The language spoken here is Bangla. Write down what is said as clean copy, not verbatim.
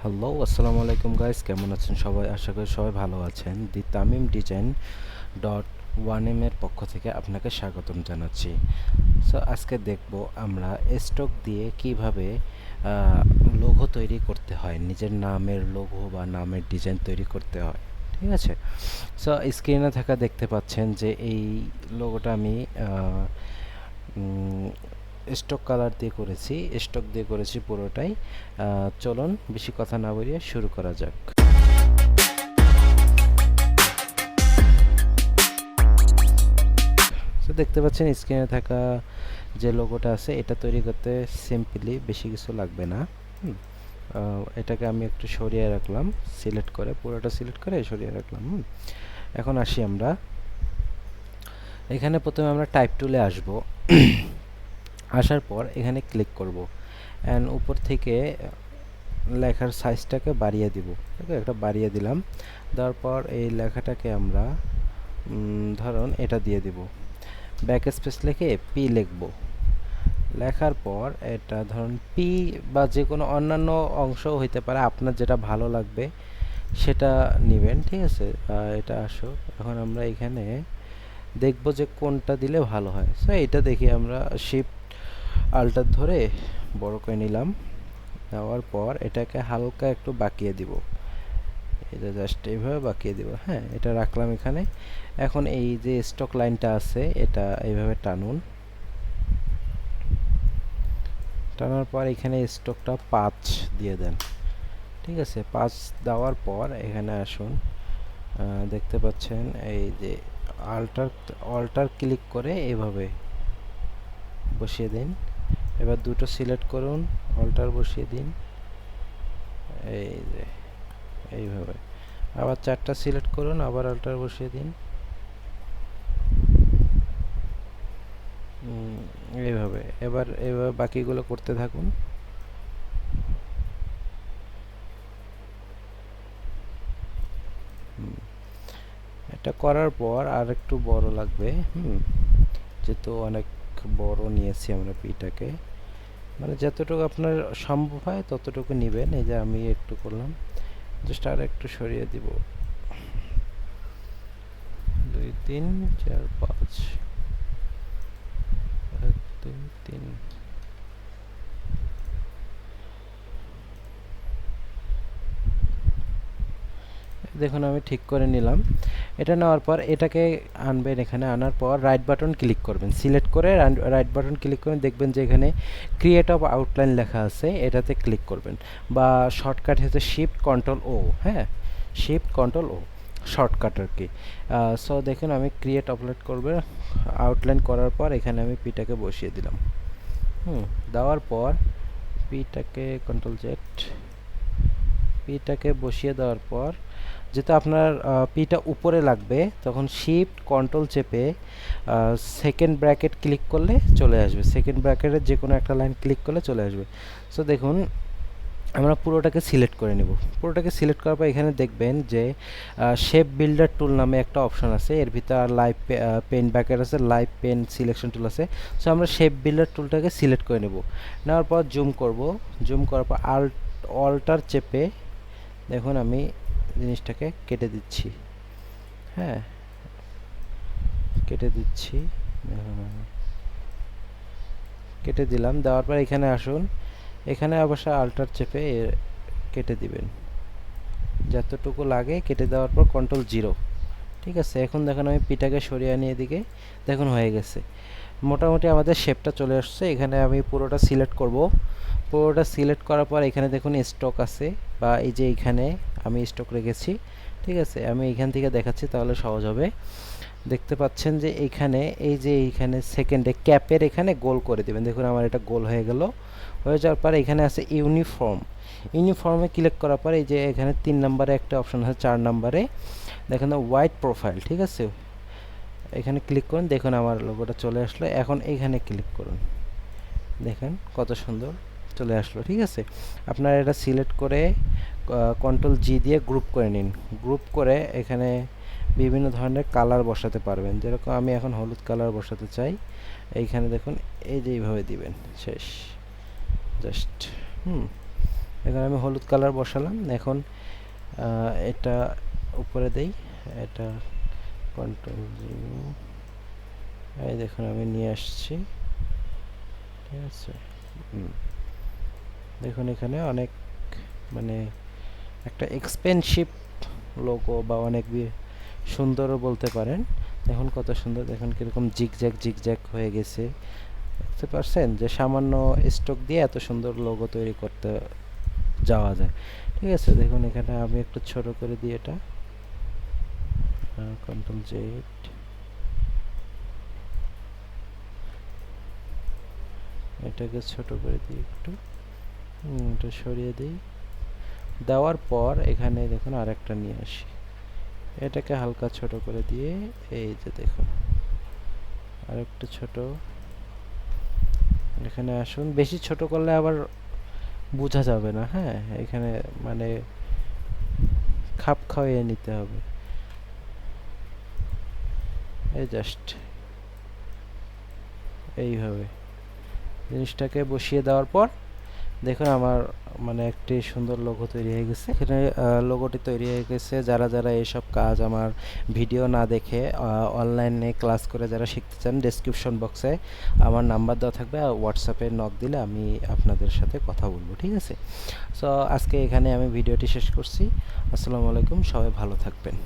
হ্যালো, আসসালামু আলাইকুম গাইস, কেমন আছেন সবাই? আশা করি সবাই ভালো আছেন। দি তামিম ডিজাইন ডট ওয়ান এর পক্ষ থেকে আপনাকে স্বাগতম জানাচ্ছি। সো আজকে দেখব আমরা স্টক দিয়ে কিভাবে লোগো তৈরি করতে হয়, নিজের নামের লোগো বা নামের ডিজাইন তৈরি করতে হয়। ঠিক আছে, সো স্ক্রিনে থাকা দেখতে পাচ্ছেন যে এই লোগোটা আমি স্টক কালার দিয়ে করেছি, স্টক দিয়ে করেছি পুরোটাই। চলুন বেশি কথা না বলিয়ে শুরু করা যাক। তো দেখতে পাচ্ছেন স্ক্রিনে থাকা যে লোগোটা আছে এটা তৈরি করতে সিম্পলি বেশি কিছু লাগবে না। এটাকে আমি একটু সরিয়ে রাখলাম, সিলেক্ট করে পুরোটা সিলেক্ট করে সরিয়ে রাখলাম। এখন আসি আমরা এখানে, প্রথমে আমরা টাইপ টুলে আসব। আসার পর এখানে ক্লিক করব অ্যান্ড উপর থেকে লেখার সাইজটাকে বাড়িয়ে দিব। ওকে, একটা বাড়িয়ে দিলাম। দেওয়ার পর এই লেখাটাকে আমরা ধরুন এটা দিয়ে দিব, ব্যাক স্পেস লিখে পি লিখব। লেখার পর এটা ধরুন পি বা যে কোনো অন্যান্য অংশও হইতে পারে, আপনার যেটা ভালো লাগবে সেটা নেবেন। ঠিক আছে, এটা আসো। এখন আমরা এখানে দেখব যে কোনটা দিলে ভালো হয়। সো এটা দেখি আমরা শিফট আল্টার ধরে বড় করে নিলাম। দেওয়ার পর এটাকে হালকা একটু বাঁকিয়ে দিব, এটা জাস্ট এইভাবে বাঁকিয়ে দিব। হ্যাঁ, এটা রাখলাম এখানে। এখন এই যে স্টক লাইনটা আছে এটা এইভাবে টানুন। টানার পর এখানে স্টকটা 5 দিয়ে দেন। ঠিক আছে, 5 দেওয়ার পর এখানে আসুন, দেখতে পাচ্ছেন এই যে আল্টার অল্টার ক্লিক করে এভাবে বসিয়ে দিন। এবার দুটো সিলেক্ট করুন, অল্টার বসিয়ে দিন, এই যে এইভাবে। আবার 4টা সিলেক্ট করুন, আবার অল্টার বসিয়ে দিন, এইভাবে। এবার এইভাবে বাকিগুলো করতে থাকুন। এটা করার পর আর একটু বড় লাগবে, যেহেতু অনেক বড় নিয়েছি আমরা পিটাকে, মানে যতটুকু আপনার সম্ভব হয় ততটুকু নেবেন। এই যে আমি একটু করলাম, জাস্ট আর একটু সরিয়ে দিব, 2 3 4 5, 1 2 3। দেখুন আমি ঠিক করে নিলাম। এটা নেওয়ার পর এটাকে আনবেন, এখানে আনার পর রাইট বাটন ক্লিক করবেন, সিলেক্ট করে রাইট বাটন ক্লিক করে দেখবেন যে এখানে ক্রিয়েট অফ আউটলাইন লেখা আছে, এটাতে ক্লিক করবেন। বা শর্টকাট হচ্ছে শিফট কন্ট্রোল ও। হ্যাঁ, শিফট কন্ট্রোল ও শর্টকাট আর কি। সো দেখুন আমি ক্রিয়েট আপলোড করবে, আউটলাইন করার পর এখানে আমি পিটাকে বসিয়ে দিলাম। দেওয়ার পর পিটাকে কন্ট্রোল জেড, পিটাকে বসিয়ে দেওয়ার পর যেহেতু আপনার পিটা উপরে লাগবে, তখন শিফট কন্ট্রোল চেপে সেকেন্ড ব্র্যাকেট ক্লিক করলে চলে আসবে, সেকেন্ড ব্র্যাকেটের যে কোনো একটা লাইন ক্লিক করলে চলে আসবে। সো দেখুন আমরা পুরোটাকে সিলেক্ট করে নেব। পুরোটাকে সিলেক্ট করার পর এখানে দেখবেন যে শেপ বিল্ডার টুল নামে একটা অপশন আছে, এর ভিতর লাইভ পেন ব্র্যাকেট আছে, লাইভ পেন সিলেকশন টুল আছে। সো আমরা শেপ বিল্ডার টুলটাকে সিলেক্ট করে নেব। নেওয়ার পর জুম করব, জুম করার পর অল্টার চেপে দেখুন আমি জিনিসটাকে কেটে দিচ্ছি। হ্যাঁ, কেটে দিচ্ছি, কেটে দিলাম। দেওয়ার পর এখানে আসুন, এখানে অবশ্য আল্টার চেপে কেটে দিবেন যতটুকু লাগে। কেটে দেওয়ার পর কন্ট্রোল 0। ঠিক আছে, এখন দেখুন আমি পিটাকে সরিয়ে আনি এদিকে, দেখুন হয়ে গেছে। মোটামুটি আমাদের শেপটা চলে আসছে। এখানে আমি পুরোটা সিলেক্ট করব। পুরোটা সিলেক্ট করার পর এখানে দেখুন স্টক আছে, বা এই যে এখানে আমি স্টক রেখেছি। ঠিক আছে, আমি এখান থেকে দেখাচ্ছি তাহলে সহজ হবে। দেখতে পাচ্ছেন যে এইখানে, এই যে এইখানে সেকেন্ডে ক্যাপের এখানে গোল করে দেবেন। দেখুন আমার এটা গোল হয়ে গেল। হয়ে যাওয়ার পর এখানে আছে ইউনিফর্ম, ইউনিফর্মে ক্লিক করার পর এই যে এখানে 3 নম্বরে একটা অপশন আছে, 4 নম্বরে দেখেন হোয়াইট প্রোফাইল। ঠিক আছে, এখানে ক্লিক করুন, দেখুন আমার লোগোটা চলে আসলো। এখন এইখানে ক্লিক করুন, দেখেন কত সুন্দর চলে আসলো। ঠিক আছে, আপনারা এটা সিলেক্ট করে কন্ট্রোল জি দিয়ে গ্রুপ করে নিন। গ্রুপ করে এখানে বিভিন্ন ধরনের কালার বসাতে পারবেন, যেরকম আমি এখন হলুদ কালার বসাতে চাই। এইখানে দেখুন এই যে এইভাবে দিবেন, শেষ। জাস্ট এখানে আমি হলুদ কালার বসালাম। এখন এটা উপরে দেই, এটা কন্ট্রোল জিরো, এই দেখুন আমি নিয়ে আসছি, ঠিক আছে। দেখুন এখানে অনেক মানে একটা এক্সপেন্সিভ লোগো বা অনেক সুন্দরও বলতে পারেন। দেখুন কত সুন্দর, দেখুন কীরকম জিগজ্যাগ জিগজ্যাগ হয়ে গেছে, বুঝতে পারছেন যে সামান্য স্টক দিয়ে এত সুন্দর লোগো তৈরি করতে যাওয়া যায়, ঠিক আছে। দেখুন এখানে আমি একটু ছোট করে দিই এটা, কন্ট্রোল জেড, এটাকে ছোট করে দিই একটু, এটা সরিয়ে দিই। দেওয়ার পর এখানে দেখুন আরেকটা নিয়ে আসি, এটাকে হালকা ছোট করে দিয়ে, এই যে দেখুন আরেকটু ছোট, এখানে আসুন। বেশি ছোট করলে আবার বোঝা যাবে না, হ্যাঁ, এখানে মানে খাপ খাইয়ে নিতে হবে, এই জাস্ট এইভাবে জিনিসটাকে বসিয়ে দেওয়ার পর দেখুন আমার মানে একটি সুন্দর লোগো তৈরি হয়ে গেছে। এখানে লোগোটি তৈরি হয়ে গেছে। যারা যারা এইসব কাজ আমার ভিডিও না দেখে অনলাইনে ক্লাস করে যারা শিখতে চান, ডেসক্রিপশন বক্সে আমার নাম্বার দেওয়া থাকবে, হোয়াটসঅ্যাপে নক দিলে আমি আপনাদের সাথে কথা বলবো, ঠিক আছে। সো আজকে এখানে আমি ভিডিওটি শেষ করছি। আসসালামু আলাইকুম, সবাই ভালো থাকবেন।